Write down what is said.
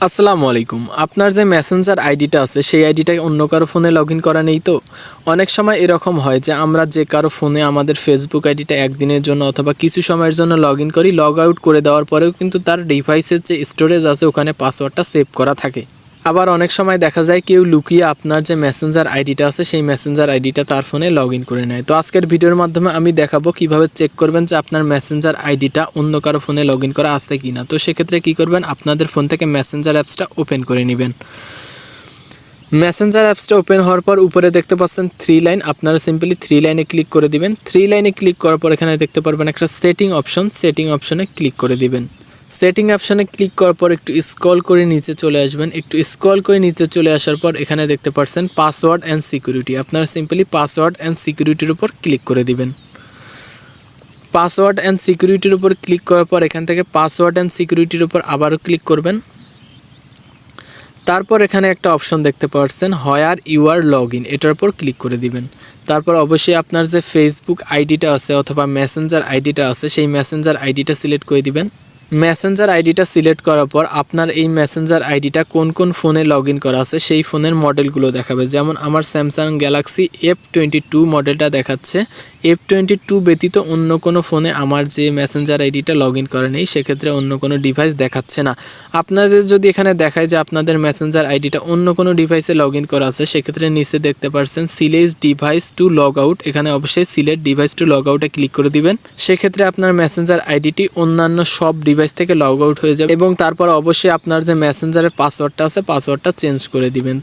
আসসালামু আলাইকুম। আপনার যে মেসেঞ্জার আইডিটা আছে সেই আইডিটা অন্য কারো ফোনে লগ ইন করা নেই তো? অনেক সময় এরকম হয় যে আমরা যে কারো ফোনে আমাদের ফেসবুক আইডিটা একদিনের জন্য অথবা কিছু সময়ের জন্য লগ ইন করি, লগ আউট করে দেওয়ার পরেও কিন্তু তার ডিভাইসের যে স্টোরেজ আছে ওখানে পাসওয়ার্ডটা সেভ করা থাকে। আবার অনেক সময় দেখা যায় কেউ লুকিয়ে আপনার যে মেসেঞ্জার আইডিটা আছে সেই মেসেঞ্জার আইডিটা তার ফোনে লগ ইন করে নেয়। তো আজকের ভিডিওর মাধ্যমে আমি দেখাবো কিভাবে চেক করবেন যে আপনার মেসেঞ্জার আইডিটা অন্য কারো ফোনে লগ ইন করা আছে কিনা। তো সেক্ষেত্রে কী করবেন, আপনাদের ফোন থেকে মেসেঞ্জার অ্যাপসটা ওপেন করে নেবেন। মেসেঞ্জার অ্যাপসটা ওপেন হওয়ার পর উপরে দেখতে পাচ্ছেন 3 লাইন, আপনারা সিম্পলি 3 লাইনে ক্লিক করে দিবেন। 3 লাইনে ক্লিক করার পর এখানে দেখতে পারবেন একটা সেটিং অপশনে ক্লিক করে দিবেন। সেটিং অপশনে ক্লিক করার পর একটু স্ক্রল করে নিচে চলে আসবেন। একটু স্ক্রল করে নিচে চলে আসার পর এখানে দেখতে পাচ্ছেন পাসওয়ার্ড অ্যান্ড সিকিউরিটি, আপনারা সিম্পলি পাসওয়ার্ড অ্যান্ড সিকিউরিটির উপর ক্লিক করে দিবেন। পাসওয়ার্ড অ্যান্ড সিকিউরিটির উপর ক্লিক করার পর এখান থেকে পাসওয়ার্ড অ্যান্ড সিকিউরিটির উপর আবারও ক্লিক করবেন। তারপর এখানে একটা অপশন দেখতে পাচ্ছেন where you are log in, এটার উপর ক্লিক করে দিবেন। তারপর অবশ্যই আপনার যে ফেসবুক আইডিটা আছে অথবা মেসেঞ্জার আইডিটা আছে সেই মেসেঞ্জার আইডিটা সিলেক্ট করে দিবেন। মেসেঞ্জার আইডিটা সিলেক্ট করার পর আপনার এই মেসেঞ্জার আইডিটা কোন কোন ফোনে লগ ইন করা আছে সেই ফোনের মডেলগুলো দেখাবে। যেমন আমার স্যামসাং গ্যালাক্সি F22 মডেলটা দেখাচ্ছে। F22 ব্যতীত অন্য কোনো ফোনে আমার যে মেসেঞ্জার আইডিটা লগ ইন করা নেই, সেক্ষেত্রে অন্য কোনো ডিভাইস দেখাচ্ছে না। আপনাদের যদি এখানে দেখায় যে আপনাদের মেসেঞ্জার আইডিটা অন্য কোনো ডিভাইসে লগ ইন করা আছে, সেক্ষেত্রে নিচে দেখতে পাচ্ছেন select device to log out, এখানে অবশ্যই সিলেক্ট ডিভাইস টু লগ আউটে ক্লিক করে দিবেন। সেক্ষেত্রে আপনার মেসেঞ্জার আইডিটি অন্যান্য সব ডিভাইস থেকে লগ আউট হয়ে যাবে এবং তারপর অবশ্যই আপনার যে মেসেঞ্জারের পাসওয়ার্ডটা আছে পাসওয়ার্ডটা চেঞ্জ করে দিবেন।